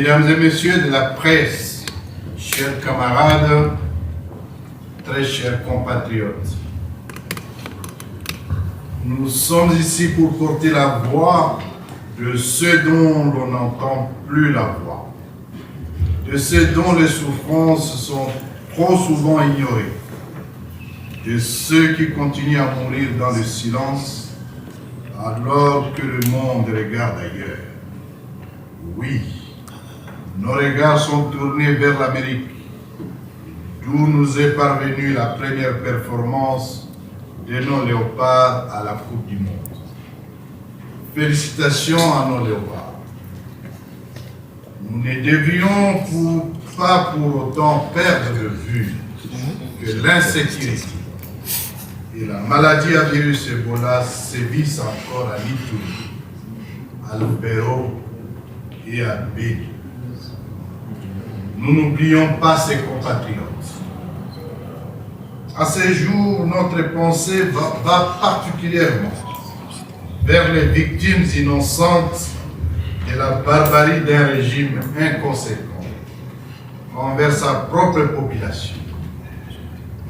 Mesdames et messieurs de la presse, chers camarades, très chers compatriotes, nous sommes ici pour porter la voix de ceux dont l'on n'entend plus la voix, de ceux dont les souffrances sont trop souvent ignorées, de ceux qui continuent à mourir dans le silence alors que le monde regarde ailleurs. Oui, nos regards sont tournés vers l'Amérique, d'où nous est parvenue la première performance de nos léopards à la Coupe du Monde. Félicitations à nos léopards. Nous ne devions pas pour autant perdre de vue que l'insécurité et la maladie à virus Ebola sévissent encore à Ituri, à Lubero et à Beni. Nous n'oublions pas ces compatriotes. À ce jour, notre pensée va particulièrement vers les victimes innocentes de la barbarie d'un régime inconséquent envers sa propre population.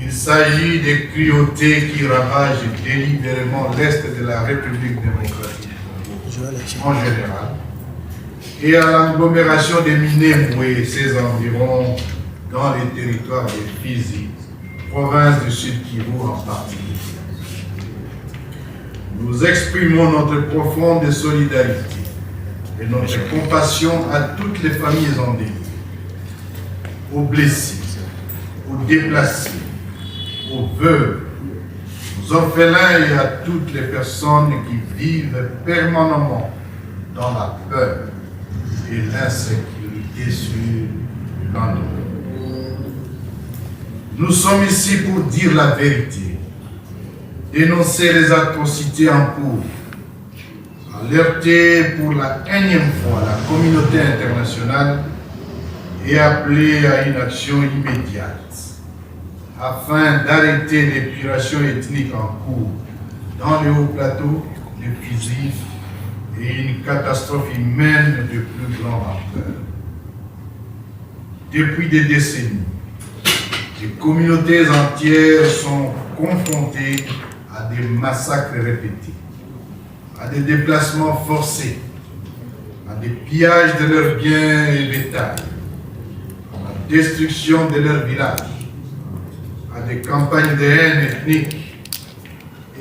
Il s'agit des cruautés qui ravagent délibérément l'Est de la République démocratique du Congo en général et à l'agglomération de Minembwe et ses environs dans les territoires de Fizi, province du Sud Kivu en particulier. Nous exprimons notre profonde solidarité et notre compassion à toutes les familles endeuillées, aux blessés, aux déplacés, aux veuves, aux orphelins et à toutes les personnes qui vivent permanemment dans la peur et l'insécurité sur l'endroit. Nous sommes ici pour dire la vérité, dénoncer les atrocités en cours, alerter pour la énième fois la communauté internationale et appeler à une action immédiate afin d'arrêter l'épuration ethnique en cours dans le haut-plateau, le Fizi et une catastrophe humaine de plus grande ampleur. Depuis des décennies, les communautés entières sont confrontées à des massacres répétés, à des déplacements forcés, à des pillages de leurs biens et bétail, à la destruction de leurs villages, à des campagnes de haine ethnique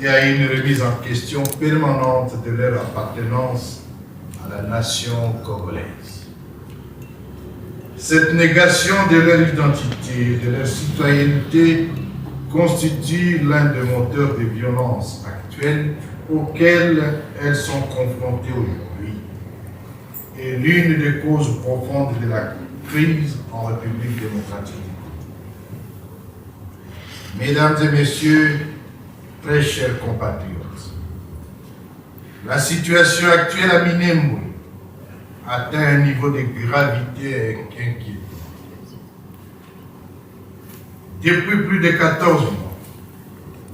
et à une remise en question permanente de leur appartenance à la nation congolaise. Cette négation de leur identité, de leur citoyenneté, constitue l'un des moteurs de violence actuelles auxquelles elles sont confrontées aujourd'hui et l'une des causes profondes de la crise en République démocratique. Mesdames et messieurs, très chers compatriotes, la situation actuelle à Minembwe atteint un niveau de gravité inquiétant. Depuis plus de 14 mois,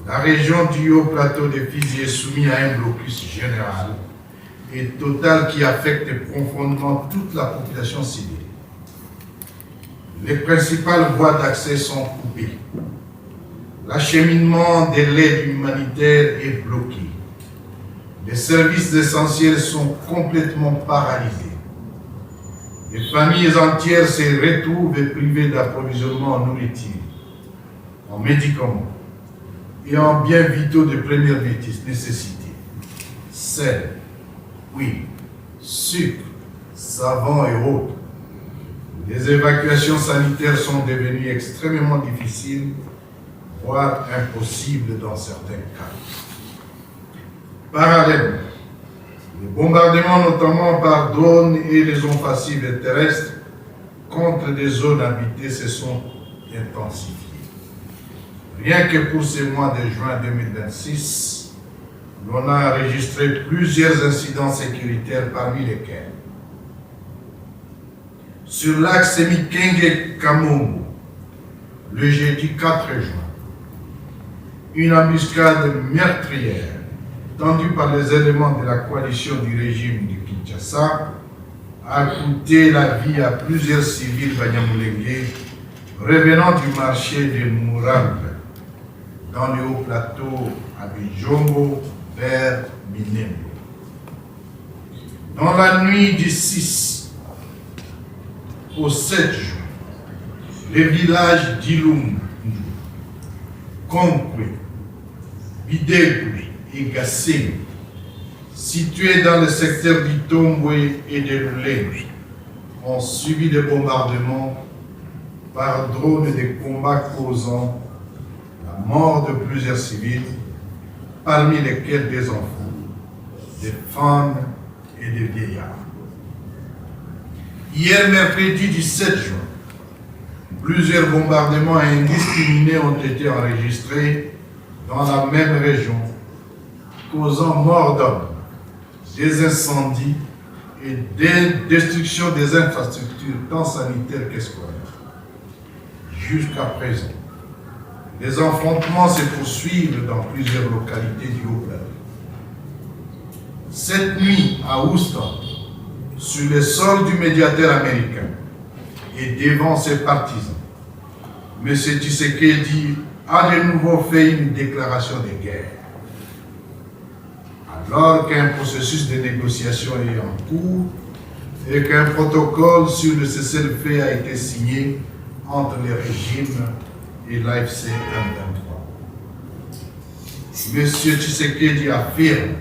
la région du Haut-Plateau de Fizi est soumise à un blocus général et total qui affecte profondément toute la population civile. Les principales voies d'accès sont coupées. L'acheminement de l'aide humanitaire est bloqué. Les services essentiels sont complètement paralysés. Les familles entières se retrouvent privées d'approvisionnement en nourriture, en médicaments et en biens vitaux de première nécessité. Sel, huile, sucre, savon et autres. Les évacuations sanitaires sont devenues extrêmement difficiles, voire impossibles dans certains cas. Parallèlement, les bombardements, notamment par drones et les offensives terrestres contre des zones habitées, se sont intensifiées. Rien que pour ce mois de juin 2026, l'on a enregistré plusieurs incidents sécuritaires, parmi lesquels sur l'axe Mikenge-Kamongo, le jeudi 4 juin, une embuscade meurtrière tendue par les éléments de la coalition du régime de Kinshasa a coûté la vie à plusieurs civils banyamulenge revenant du marché de Murambe dans le haut plateau à Bijombo vers Minembo. Dans la nuit du 6 au 7 juin, les villages d'Ilum, Konkwe, Bidegui et Gassé, situés dans le secteur d'Itombwe et de Lulé, ont subi des bombardements par drones et des combats causant la mort de plusieurs civils, parmi lesquels des enfants, des femmes et des vieillards. Hier, mercredi 17 juin, plusieurs bombardements indiscriminés ont été enregistrés dans la même région, causant mort d'hommes, des incendies et des destructions des infrastructures tant sanitaires que scolaires. Jusqu'à présent, les affrontements se poursuivent dans plusieurs localités du Haut-Plateau. Cette nuit, à Houston, sur le sol du médiateur américain et devant ses partisans, M. Tshisekedi a de nouveau fait une déclaration de guerre. Alors qu'un processus de négociation est en cours et qu'un protocole sur le cessez-le-feu a été signé entre le régime et l'AFC M23. M. Tshisekedi affirme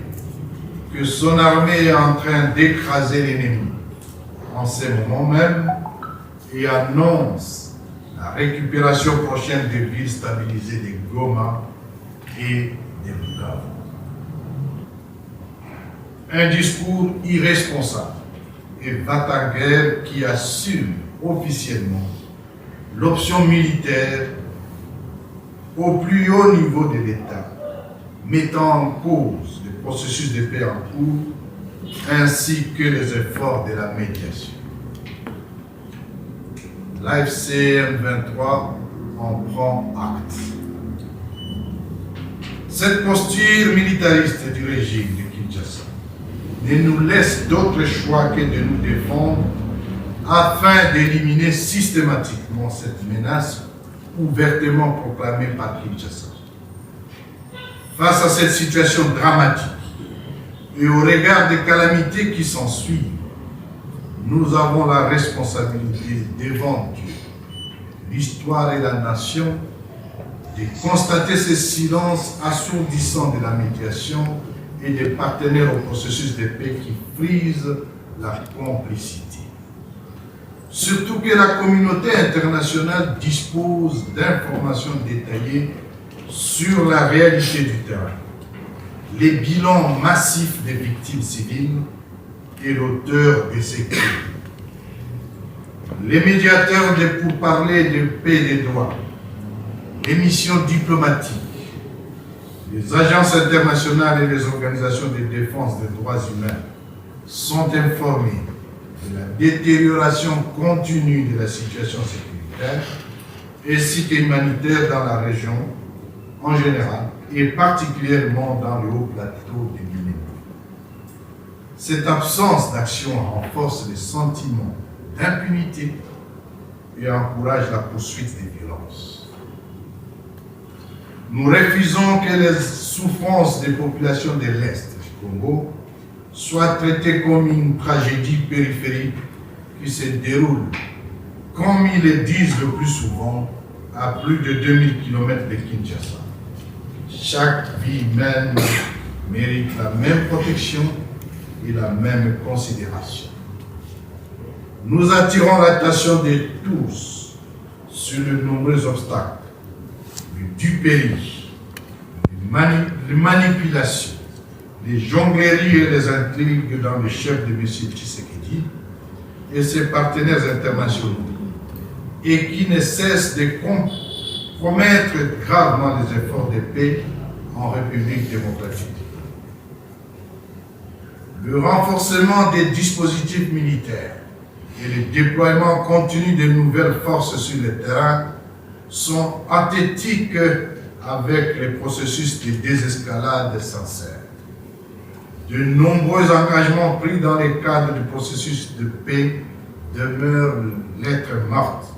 que son armée est en train d'écraser l'ennemi en ce moment même et annonce la récupération prochaine des villes stabilisées de Goma et de Bukavu. Un discours irresponsable et va-t-en-guerre qui assume officiellement l'option militaire au plus haut niveau de l'État, mettant en cause le processus de paix en cours ainsi que les efforts de la médiation. L'AFC M23 en prend acte. Cette posture militariste du régime de Kinshasa ne nous laisse d'autre choix que de nous défendre afin d'éliminer systématiquement cette menace ouvertement proclamée par Kinshasa. Face à cette situation dramatique et au regard des calamités qui s'ensuivent, nous avons la responsabilité devant Dieu, l'histoire et la nation de constater ce silence assourdissant de la médiation et des partenaires au processus de paix qui frise la complicité. Surtout que la communauté internationale dispose d'informations détaillées sur la réalité du terrain, les bilans massifs des victimes civiles et l'auteur de ces crimes. Les médiateurs de pourparlers de paix et des droits, les missions diplomatiques, les agences internationales et les organisations de défense des droits humains sont informés de la détérioration continue de la situation sécuritaire ainsi qu'humanitaire dans la région en général et particulièrement dans le haut plateau de Guinée. Cette absence d'action renforce les sentiments d'impunité et encourage la poursuite des violences. Nous refusons que les souffrances des populations de l'Est du Congo soient traitées comme une tragédie périphérique qui se déroule, comme ils le disent le plus souvent, à plus de 2000 km de Kinshasa. Chaque vie humaine mérite la même protection et la même considération. Nous attirons l'attention de tous sur les nombreux obstacles, le duperie, les manipulations, les jongleries et les intrigues dans le chef de M. Tshisekedi et ses partenaires internationaux, et qui ne cessent de compromettre gravement les efforts de paix en République démocratique. Le renforcement des dispositifs militaires et le déploiement continu de nouvelles forces sur le terrain sont antithétiques avec les processus de désescalade sincère. de nombreux engagements pris dans le cadre du processus de paix demeurent lettres mortes,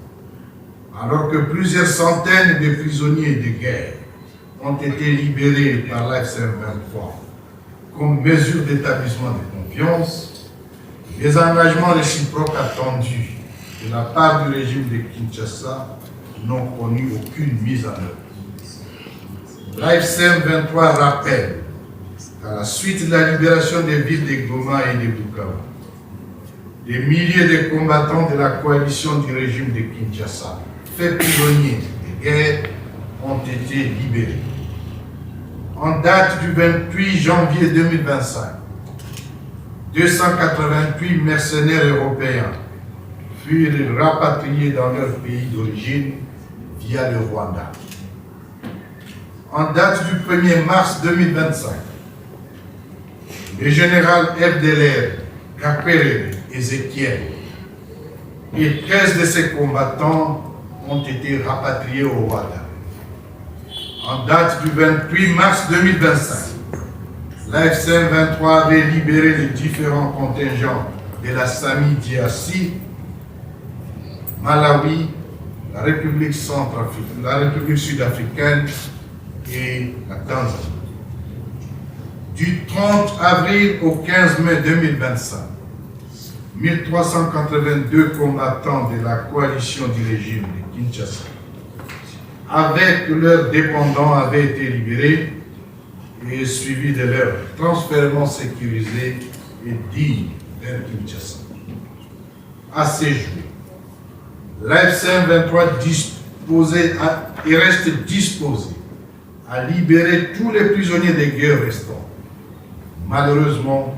alors que plusieurs centaines de prisonniers de guerre ont été libérés par l'AFCM 23 comme mesure d'établissement de confiance. Les engagements réciproques attendus de la part du régime de Kinshasa n'ont connu aucune mise en œuvre. L'AFCM 23 rappelle qu'à la suite de la libération des villes de Goma et de Bukavu, des milliers de combattants de la coalition du régime de Kinshasa, faits prisonniers de guerre, ont été libérés. En date du 28 janvier 2025, 288 mercenaires européens furent rapatriés dans leur pays d'origine via le Rwanda. En date du 1er mars 2025, le général FDLR, Gapere Ezekiel et 13 de ses combattants ont été rapatriés au Rwanda. En date du 28 mars 2025, l'AFCM 23 avait libéré les différents contingents de la SAMI DRC, Malawi, la République centrafricaine, la République sud-africaine et la Tanzanie. Du 30 avril au 15 mai 2025, 1382 combattants de la coalition du régime de Kinshasa, avec leurs dépendants, avaient été libérés et suivis de leur transfèrement sécurisé et digne vers Kinshasa. À ces jours, l'AFCM 23 reste disposé à libérer tous les prisonniers de guerre restants. Malheureusement,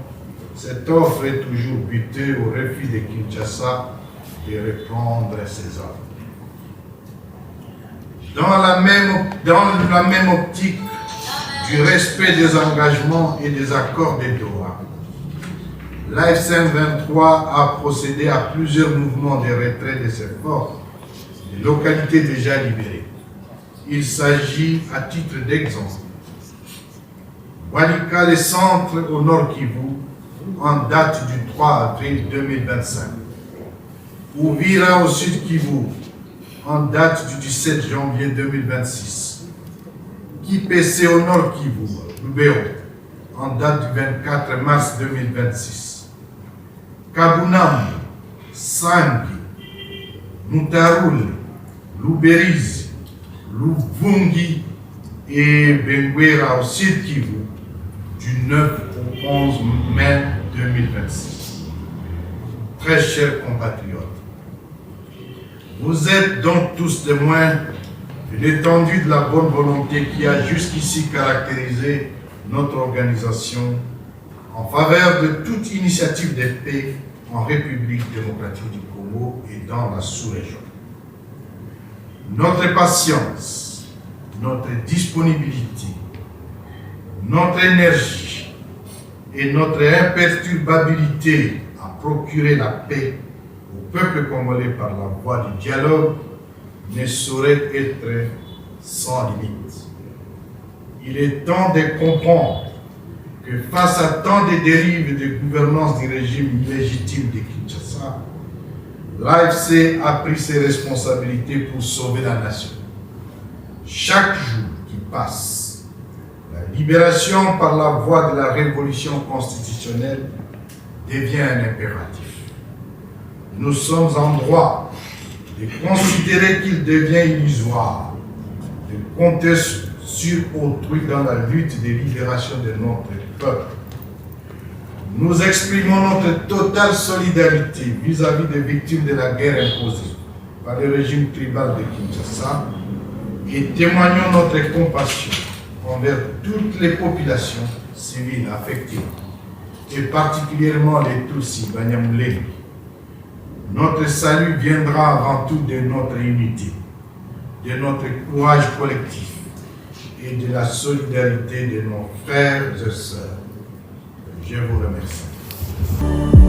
cette offre est toujours butée au refus de Kinshasa de reprendre ses armes. Dans la même optique du respect des engagements et des accords de Doha, l'AFCM 23 a procédé à plusieurs mouvements de retrait de ses forces des localités déjà libérées. Il s'agit, à titre d'exemple, Walikale Centre au Nord Kivu, en date du 3 avril 2025. Uvira au Sud Kivu, en date du 17 janvier 2026. Kipese au Nord Kivu, Lubero, en date du 24 mars 2026. Kabunam, Sangi, Mutarul, Luberizi, Luvungi et Benguera au Sud Kivu, du 9 au 11 mai 2026. Très chers compatriotes, vous êtes donc tous témoins de l'étendue de la bonne volonté qui a jusqu'ici caractérisé notre organisation en faveur de toute initiative de paix en République démocratique du Congo et dans la sous-région. Notre patience, notre disponibilité, notre énergie et notre imperturbabilité à procurer la paix au peuple congolais par la voie du dialogue ne sauraient être sans limite. Il est temps de comprendre que face à tant de dérives de gouvernance du régime illégitime de Kinshasa, l'AFC a pris ses responsabilités pour sauver la nation. Chaque jour qui passe, la libération par la voie de la révolution constitutionnelle devient un impératif. Nous sommes en droit de considérer qu'il devient illusoire de compter sur autrui dans la lutte de libération de notre peuple. Nous exprimons notre totale solidarité vis-à-vis des victimes de la guerre imposée par le régime tribal de Kinshasa et témoignons notre compassion envers toutes les populations civiles affectées, et particulièrement les Tutsis Banyamulenge. Notre salut viendra avant tout de notre unité, de notre courage collectif et de la solidarité de nos frères et sœurs. Je vous remercie.